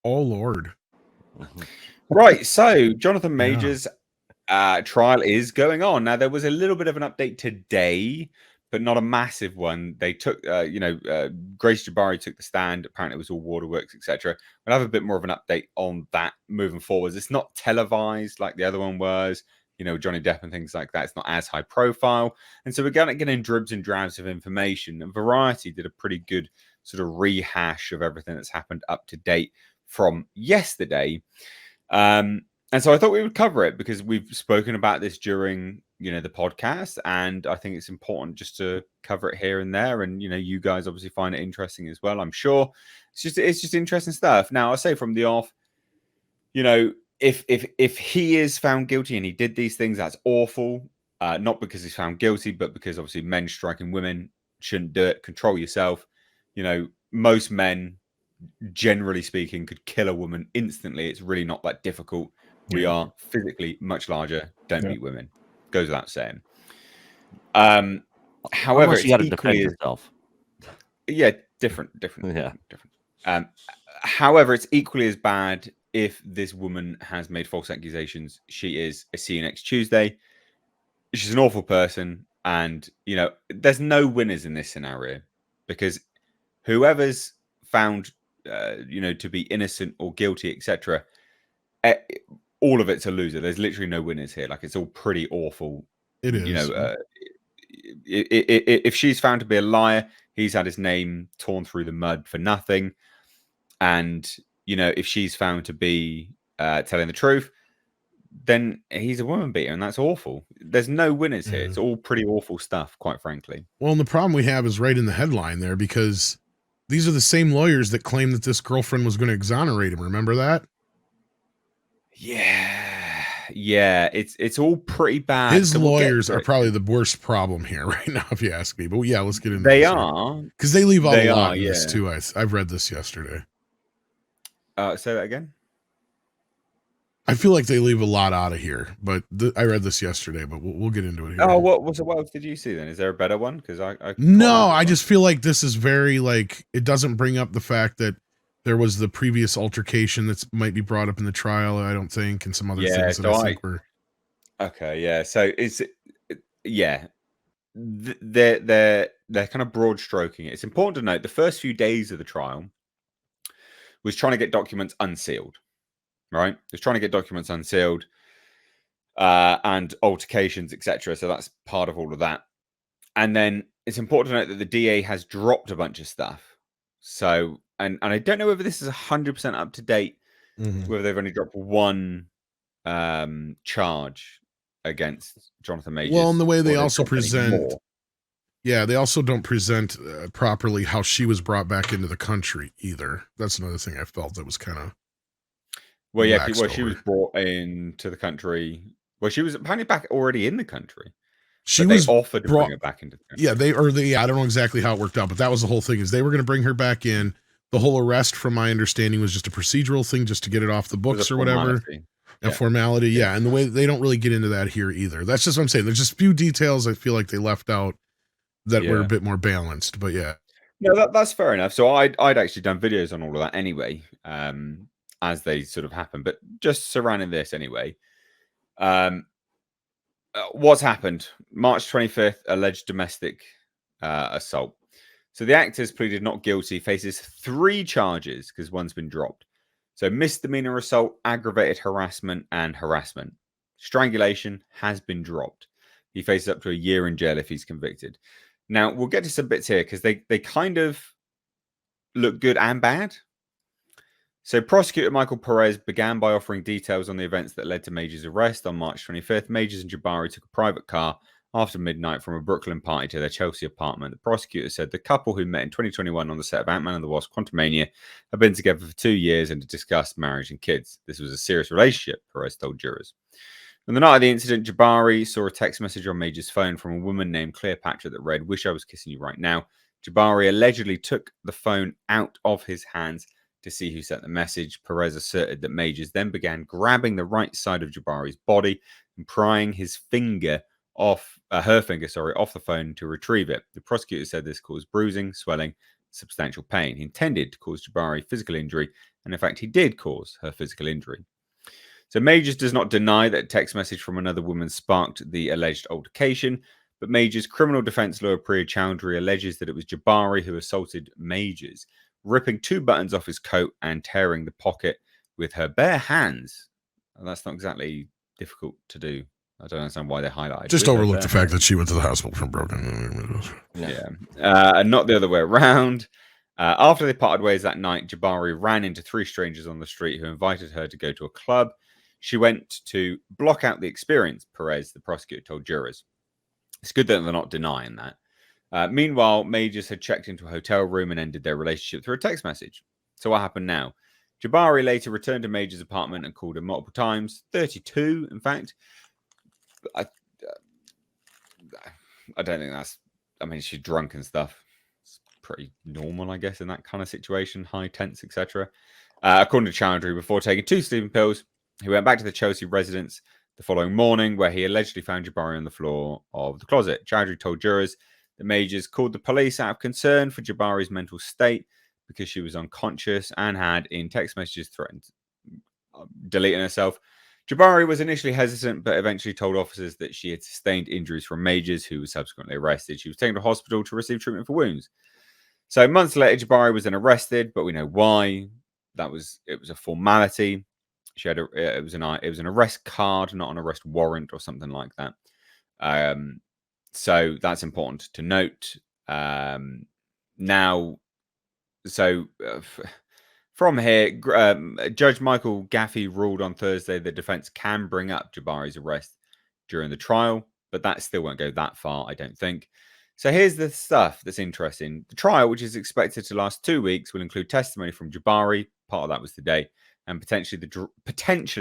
Oh, Lord. Right, so Jonathan Yeah. Majors' trial is going on. Now, there was a little bit of an update today, but not a massive one. They took, Grace Jabari took the stand. Apparently, it was all waterworks, etc. We'll have a bit more of an update on that moving forwards. It's not televised like the other one was, Johnny Depp and things like that. It's not as high profile. And so we're getting dribs and drabs of information. And Variety did a pretty good sort of rehash of everything that's happened up to date from yesterday. And so I thought we would cover it because we've spoken about this during, the podcast, and I think it's important just to cover it here and there. And you guys obviously find it interesting as well. I'm sure it's just interesting stuff. Now, I'll say from the off, if he is found guilty and he did these things, that's awful. Not because he's found guilty, but because obviously men striking women shouldn't do it. Control yourself. Most men, generally speaking, could kill a woman instantly. It's really not that difficult. We are physically much larger. Don't beat women. Goes without saying. However, unless you got to defend yourself. Yeah, different. Yeah. Different. However, it's equally as bad if this woman has made false accusations. She is a see you next Tuesday. She's an awful person, and there's no winners in this scenario because whoever's found, to be innocent or guilty, etc. All of it's a loser. There's literally no winners here. Like, it's all pretty awful. It is. If she's found to be a liar, he's had his name torn through the mud for nothing. And, if she's found to be telling the truth, then he's a woman beater, and that's awful. There's no winners here. It's all pretty awful stuff, quite frankly. Well, and the problem we have is right in the headline there, because these are the same lawyers that claim that this girlfriend was going to exonerate him. Remember that? Yeah, it's all pretty bad. His lawyers are probably the worst problem here right now, if you ask me. But yeah, let's get into They this. are. Because they leave out a lot in this too. I've read this yesterday. Say that again? I feel like they leave a lot out of here, but I read this yesterday, but we'll get into it here. Oh, what else did you see then? Is there a better one? Because I just feel like this is very, it doesn't bring up the fact that there was the previous altercation that might be brought up in the trial, I don't think, and some other things that I think were... Okay, yeah. So they're kind of broad stroking it. It's important to note the first few days of the trial was trying to get documents unsealed, right? It was trying to get documents unsealed and altercations, etc. So that's part of all of that. And then it's important to note that the DA has dropped a bunch of stuff. So, and I don't know whether this is 100% up to date, whether they've only dropped one charge against Jonathan Majors. Well, in the way they also present... Yeah, they also don't present properly how she was brought back into the country either. That's another thing I felt that was kind of... Well, yeah, she was brought into the country. Well, she was apparently back already in the country. She was offered to bring her back into the country. Yeah, I don't know exactly how it worked out, but that was the whole thing, is they were going to bring her back in. The whole arrest, from my understanding, was just a procedural thing, just to get it off the books or whatever. A formality, yeah. And the way they don't really get into that here either. That's just what I'm saying. There's just a few details I feel like they left out that were a bit more balanced, but yeah. No, that's fair enough. So I'd actually done videos on all of that anyway, as they sort of happen, but just surrounding this anyway. What's happened? March 25th, alleged domestic assault. So the actor's pleaded not guilty, faces 3 charges because one's been dropped. So misdemeanor assault, aggravated harassment, and harassment. Strangulation has been dropped. He faces up to a year in jail if he's convicted. Now, we'll get to some bits here because they kind of look good and bad. So prosecutor Michael Perez began by offering details on the events that led to Majors' arrest on March 25th. Majors and Jabari took a private car after midnight from a Brooklyn party to their Chelsea apartment. The prosecutor said the couple, who met in 2021 on the set of Ant-Man and the Wasp: Quantumania, had been together for 2 years and had discussed marriage and kids. This was a serious relationship, Perez told jurors. On the night of the incident, Jabari saw a text message on Major's phone from a woman named Cleopatra that read, "Wish I was kissing you right now." Jabari allegedly took the phone out of his hands to see who sent the message. Perez asserted that Majors then began grabbing the right side of Jabari's body and prying his finger off, her finger, off the phone to retrieve it. The prosecutor said this caused bruising, swelling, substantial pain. He intended to cause Jabari physical injury, and in fact, he did cause her physical injury. So Majors does not deny that a text message from another woman sparked the alleged altercation, but Majors' criminal defense lawyer Priya Chowdhury alleges that it was Jabari who assaulted Majors, ripping 2 buttons off his coat and tearing the pocket with her bare hands. And that's not exactly difficult to do. I don't understand why they highlighted. Just overlook the fact that she went to the hospital from broken. And not the other way around. After they parted ways that night, Jabari ran into 3 strangers on the street who invited her to go to a club. She went to block out the experience, Perez, the prosecutor, told jurors. It's good that they're not denying that. Meanwhile, Majors had checked into a hotel room and ended their relationship through a text message. So what happened now? Jabari later returned to Majors' apartment and called him multiple times, 32, in fact. I don't think that's... I mean, she's drunk and stuff. It's pretty normal, I guess, in that kind of situation. High tense, etc. According to Chowdhury, before taking 2 sleeping pills, he went back to the Chelsea residence the following morning, where he allegedly found Jabari on the floor of the closet. Chowdhury told jurors that Majors called the police out of concern for Jabari's mental state because she was unconscious and had, in text messages, threatened deleting herself. Jabari was initially hesitant, but eventually told officers that she had sustained injuries from Majors, who was subsequently arrested. She was taken to hospital to receive treatment for wounds. So months later, Jabari was then arrested, but we know why. It was a formality. She had it was an arrest card, not an arrest warrant or something like that. So that's important to note. From here, Judge Michael Gaffey ruled on Thursday that defense can bring up Jabari's arrest during the trial, but that still won't go that far, I don't think. So here's the stuff that's interesting. The trial, which is expected to last 2 weeks, will include testimony from Jabari. Part of that was today, and potentially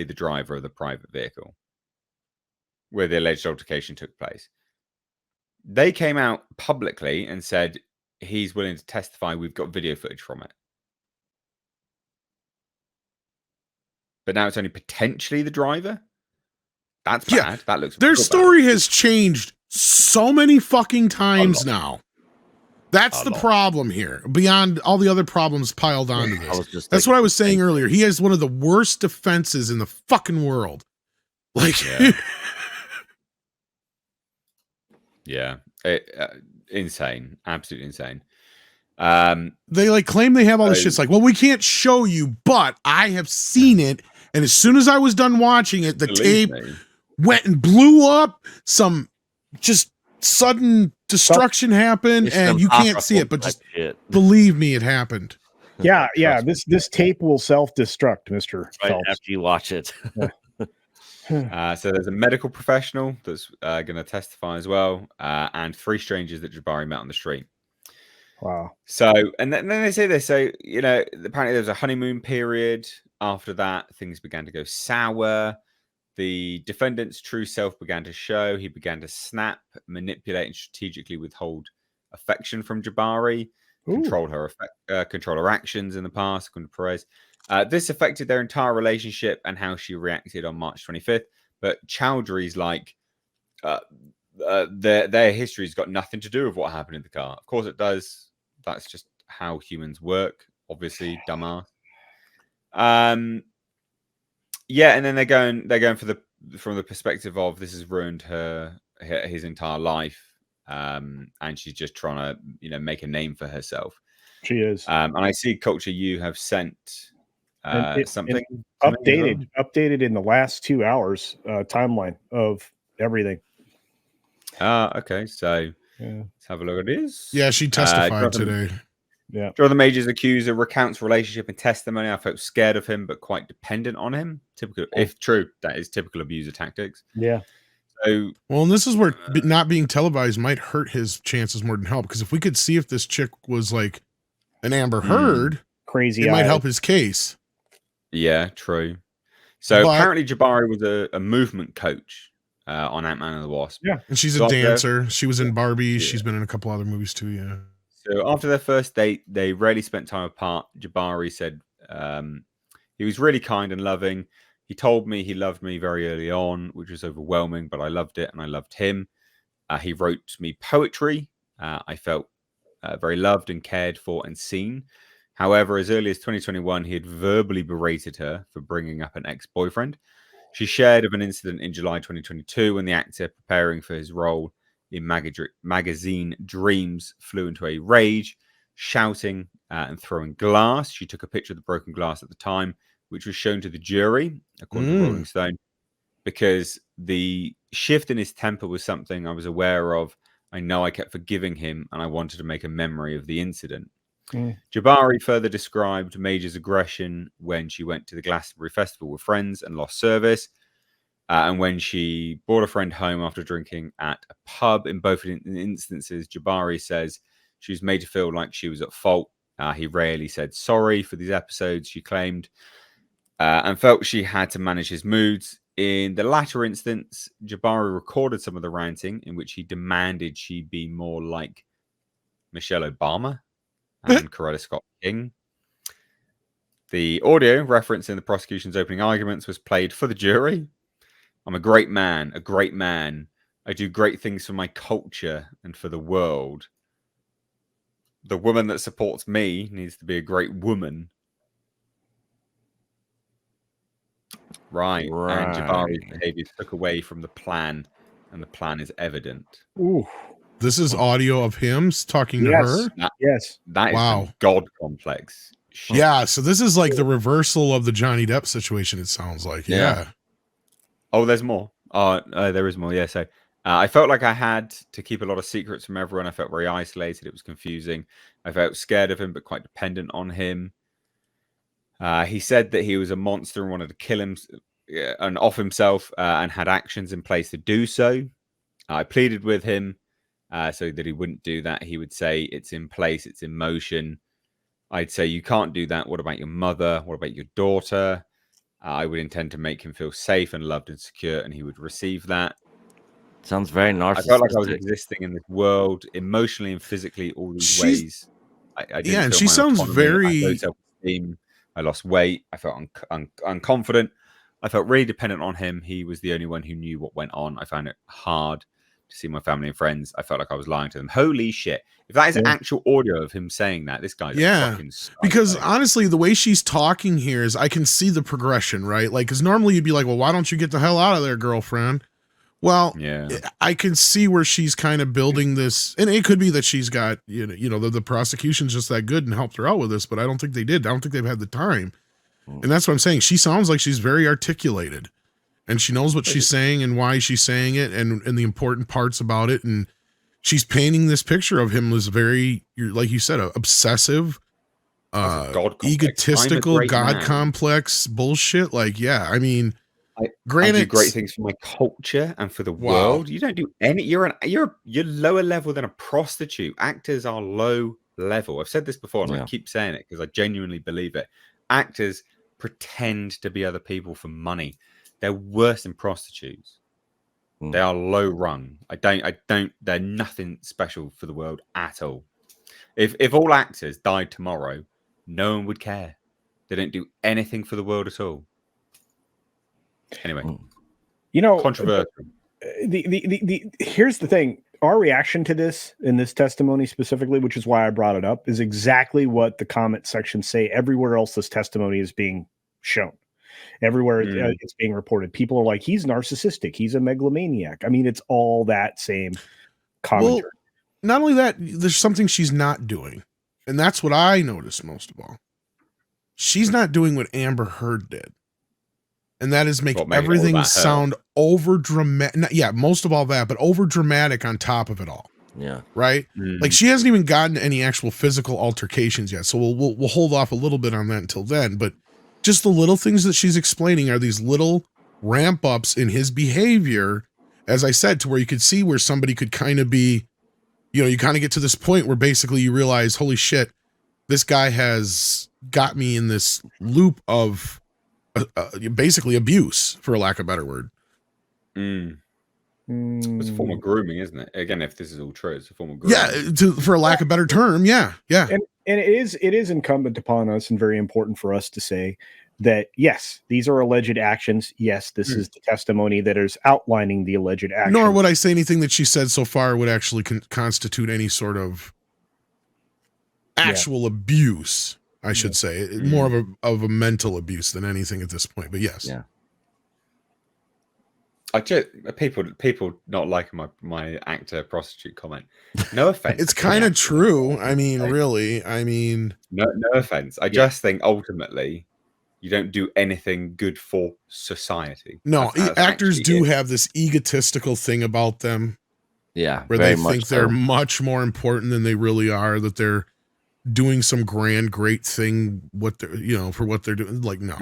the driver of the private vehicle where the alleged altercation took place. They came out publicly and said he's willing to testify. We've got video footage from it. But now it's only potentially the driver? That's bad. Yeah, that looks... Their story has changed so many fucking times now. That's the problem here. Beyond all the other problems piled onto this. That's what I was saying earlier. He has one of the worst defenses in the fucking world. Like... Yeah. Insane. Absolutely insane. They like claim they have all this shit. It's like, well, we can't show you, but I have seen it. And as soon as I was done watching it, the tape went and blew up. Some just sudden destruction happened, and you can't see it, but just believe me, it happened. Yeah. This tape will self-destruct, Mr. Phelps. After you watch it. So there's a medical professional that's going to testify as well, and 3 strangers that Jabari met on the street. Wow. So, and then they say this. So, apparently there was a honeymoon period. After that, things began to go sour. The defendant's true self began to show. He began to snap, manipulate, and strategically withhold affection from Jabari. Control her actions in the past, according to Perez. This affected their entire relationship and how she reacted on March 25th. But Chowdhury's like, their history's got nothing to do with what happened in the car. Of course it does. That's just how humans work. Obviously, dumbass. And then they're going from the perspective of this has ruined his entire life, and she's just trying to make a name for herself. She is. And I see Culture U have sent something updated in the last 2 hours timeline of everything. Okay, so let's have a look at this. Yeah, she testified today. Yeah. Jonathan Majors accuser recounts relationship and testimony. I felt scared of him, but quite dependent on him. Typical, if true, that is typical abuser tactics. Yeah. So, well, and this is where not being televised might hurt his chances more than help. Because if we could see if this chick was like an Amber Heard, crazy, it might help his case. Yeah, true. So apparently Jabari was a movement coach on Ant-Man and the Wasp. Yeah, and she's a dancer. She was in Barbie. Yeah. She's been in a couple other movies too. Yeah. So after their first date, they rarely spent time apart. Jabari said he was really kind and loving. He told me he loved me very early on, which was overwhelming, but I loved it and I loved him. He wrote me poetry. I felt very loved and cared for and seen. However, as early as 2021, he had verbally berated her for bringing up an ex-boyfriend. She shared of an incident in July 2022 when the actor, preparing for his role in magazine Dreams, flew into a rage, shouting and throwing glass. She took a picture of the broken glass at the time, which was shown to the jury, according to Rolling Stone, because the shift in his temper was something I was aware of. I know I kept forgiving him, and I wanted to make a memory of the incident. Jabari further described Major's aggression when she went to the Glastonbury Festival with friends and lost service, and when she brought a friend home after drinking at a pub. In both instances, Jabari says she was made to feel like she was at fault. He rarely said sorry for these episodes, she claimed, and felt she had to manage his moods. In the latter instance, Jabari recorded some of the ranting in which he demanded she be more like Michelle Obama and Coretta Scott King. The audio referenced in the prosecution's opening arguments was played for the jury. I'm a great man, a great man. I do great things for my culture and for the world. The woman that supports me needs to be a great woman. Right. And Jabari's behavior took away from the plan, and the plan is evident. Ooh. This is audio of him talking to her? Yes. That is some God complex shit. Yeah, so this is like the reversal of the Johnny Depp situation, it sounds like. Yeah. Oh, there's more. There is more, yeah. So I felt like I had to keep a lot of secrets from everyone. I felt very isolated. It was confusing. I felt scared of him, but quite dependent on him. He said that he was a monster and wanted to kill him and off himself and had actions in place to do so. I pleaded with him so that he wouldn't do that. He would say, it's in place, it's in motion. I'd say, you can't do that. What about your mother? What about your daughter? I would intend to make him feel safe and loved and secure, and he would receive that. Sounds very narcissistic. I felt like I was existing in this world emotionally and physically all these ways. I didn't feel and she my sounds autonomy. very... I low self-esteem. I lost weight. I felt unconfident. I felt really dependent on him. He was the only one who knew what went on. I found it hard to see my family and friends. I felt like I was lying to them. Holy shit. If that is actual audio of him saying that, this guy's a fucking psycho. Because honestly, the way she's talking here is I can see the progression, right? Like, because normally you'd be like, well, why don't you get the hell out of there, girlfriend? Well, I can see where she's kind of building this, and it could be that she's got, the prosecution's just that good and helped her out with this, but I don't think they did. I don't think they've had the time. And that's what I'm saying. She sounds like she's very articulated, and she knows what she's saying and why she's saying it and the important parts about it. And she's painting this picture of him as very, like you said, obsessive, egotistical, God complex bullshit. Like, I mean, granted, I do great things for my culture and for the world. You don't do any. You're lower level than a prostitute. Actors are low level. I've said this before, and I keep saying it because I genuinely believe it. Actors pretend to be other people for money. They're worse than prostitutes. They are low rung. They're nothing special for the world at all. If all actors died tomorrow, no one would care. They don't do anything for the world at all. Anyway, controversial. Here's the thing. Our reaction to this in this testimony specifically, which is why I brought it up, is exactly what the comment section say everywhere else this testimony is being shown. Everywhere it's being reported, people are like, he's narcissistic, he's a megalomaniac. I mean, it's all that same commentary. Well, not only that, there's something she's not doing, and that's what I noticed most of all. She's not doing what Amber Heard did. And that is make everything sound over dramatic. Yeah, most of all that, but over dramatic on top of it all. Yeah. Right? Like, she hasn't even gotten any actual physical altercations yet. So we'll hold off a little bit on that until then. But just the little things that she's explaining are these little ramp ups in his behavior, as I said, to where you could see where somebody could kind of be, you kind of get to this point where basically you realize, holy shit, this guy has got me in this loop of basically abuse, for a lack of a better word. It's a form of grooming, isn't it? Again, if this is all true, it's a form of grooming. Yeah, for a lack of a better term, yeah. And it is incumbent upon us and very important for us to say that, yes, these are alleged actions. Yes, this is the testimony that is outlining the alleged actions. Nor would I say anything that she said so far would actually constitute any sort of actual abuse, I should say, more of a mental abuse than anything at this point. But yes, I just people not liking my actor prostitute comment. No offense. it's kind of true. I mean, really. I mean, no offense. I just think ultimately you don't do anything good for society. No, actors do have this egotistical thing about them. Yeah, where they think they're much more important than they really are. That they're doing some great thing. What they're for what they're doing. Like no,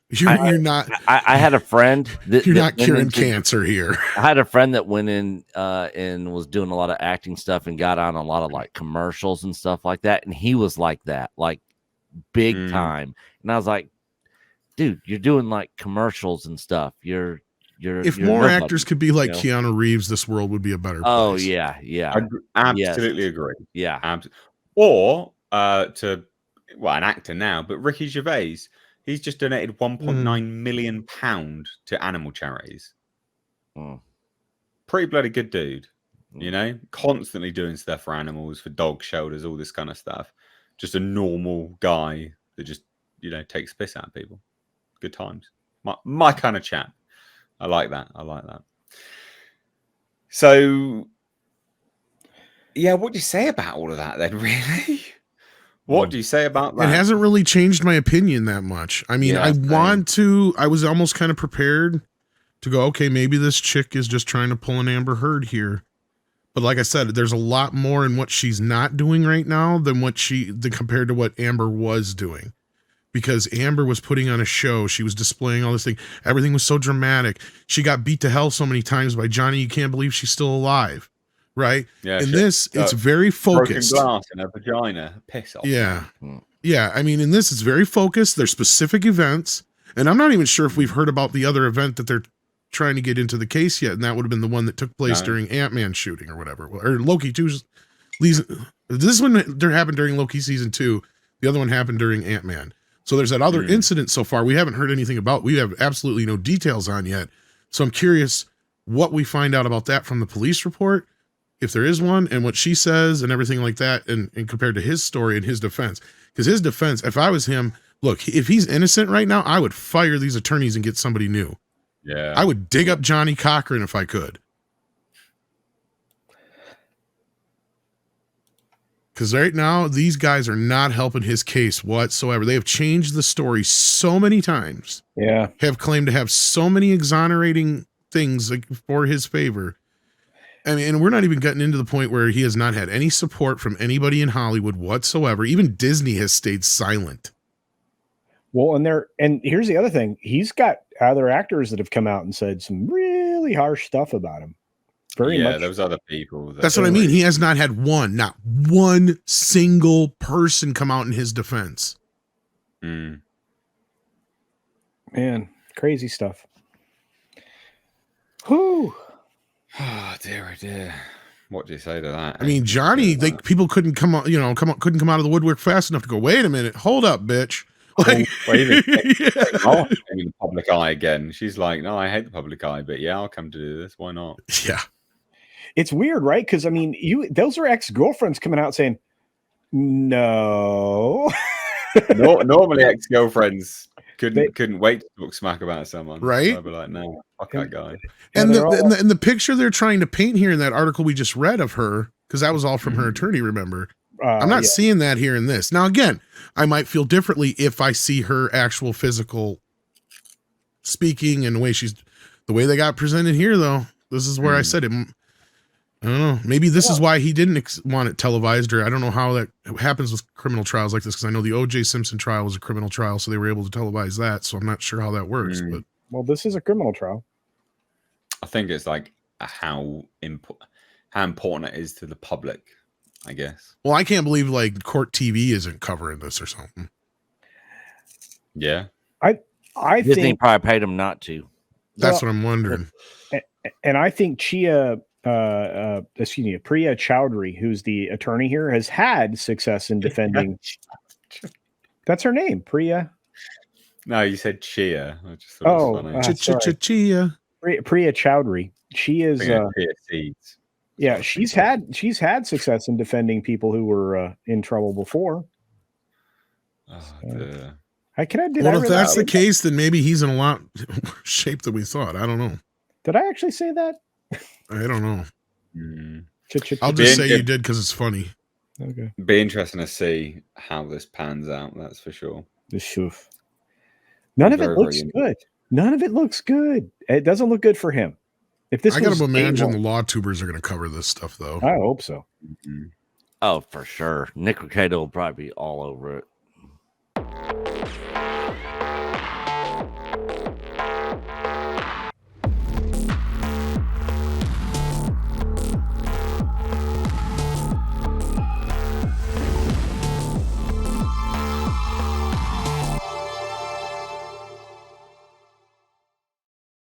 you're not. I had a friend that you're not curing cancer here. I had a friend that went in and was doing a lot of acting stuff and got on a lot of like commercials and stuff like that, and he was like that, like big time. And I was like, dude, you're doing like commercials and stuff. You're if more actors could be like Keanu Reeves, this world would be a better place. Oh yeah. I absolutely agree. Yeah. Or an actor now, but Ricky Gervais, he's just donated £1.9 million to animal charities. Pretty bloody good dude. Constantly doing stuff for animals, for dog shelters, all this kind of stuff. Just a normal guy that just takes piss out of people. Good times. My kind of chap. I like that. So, yeah, what do you say about all of that then, really? What do you say about that? It hasn't really changed my opinion that much. I mean, I was almost kind of prepared to go, okay, maybe this chick is just trying to pull an Amber Heard here. But like I said, there's a lot more in what she's not doing right now than compared to what Amber was doing. Because Amber was putting on a show. She was displaying all this thing. Everything was so dramatic. She got beat to hell so many times by Johnny. You can't believe she's still alive. Right? Yeah. In this, it's very focused. Broken glass in her vagina. Piss off. Yeah. Yeah. I mean, in this, it's very focused. There's specific events. And I'm not even sure if we've heard about the other event that they're trying to get into the case yet. And that would have been the one that took place during Ant-Man shooting or whatever. Or Loki 2. This one happened during Loki season 2. The other one happened during Ant-Man. So there's that other incident so far we haven't heard anything about. We have absolutely no details on yet. So I'm curious what we find out about that from the police report, if there is one, and what she says and everything like that, and compared to his story and his defense. Because his defense, if I was him, look, if he's innocent right now, I would fire these attorneys and get somebody new. Yeah. I would dig up Johnny Cochran if I could. Because right now, these guys are not helping his case whatsoever. They have changed the story so many times. Yeah. Have claimed to have so many exonerating things for his favor. I mean, and we're not even getting into the point where he has not had any support from anybody in Hollywood whatsoever. Even Disney has stayed silent. Well, and here's the other thing. He's got other actors that have come out and said some really harsh stuff about him. There was other people. That's what I mean. He has not had not one single person come out in his defense. Man, crazy stuff. Whew. Oh dear. What do you say to that? I mean, Johnny, people couldn't couldn't come out of the woodwork fast enough to go, wait a minute, hold up, bitch. Like, in the public eye again. She's like, no, I hate the public eye, but yeah, I'll come to do this. Why not? Yeah. It's weird, right? Because I mean, those are ex-girlfriends coming out saying, no. Normally ex-girlfriends couldn't wait to talk smack about someone. Right? I'd be like, no, fuck that guy. And the picture they're trying to paint here in that article we just read of her, because that was all from her attorney, remember? I'm not seeing that here in this. Now, again, I might feel differently if I see her actual physical speaking and the way they got presented here, though. This is where I said it. I don't know. Maybe this is why he didn't want it televised, or I don't know how that happens with criminal trials like this, because I know the O.J. Simpson trial was a criminal trial, so they were able to televise that. So I'm not sure how that works. But this is a criminal trial. I think it's like how important it is to the public, I guess. Well, I can't believe like court TV isn't covering this or something. Yeah, I Disney think probably paid him not to. That's what I'm wondering. And I think Priya Chowdhury, who's the attorney here, has had success in defending. That's her name, Priya. No, you said Chia. I just thought it was funny. Chia. Priya Chowdhury. She is Chia seeds. Yeah, she's had success in defending people who were in trouble before. Oh, If that's the case, then maybe he's in a lot worse shape than we thought. I don't know. Did I actually say that? I don't know. I'll just say you did because it's funny. Okay. Be interesting to see how this pans out. That's for sure. None of it looks good. None of it looks good. It doesn't look good for him. If this, I got to imagine the law tubers are going to cover this stuff, though. I hope so. Oh, for sure. Nick Ricardo will probably be all over it.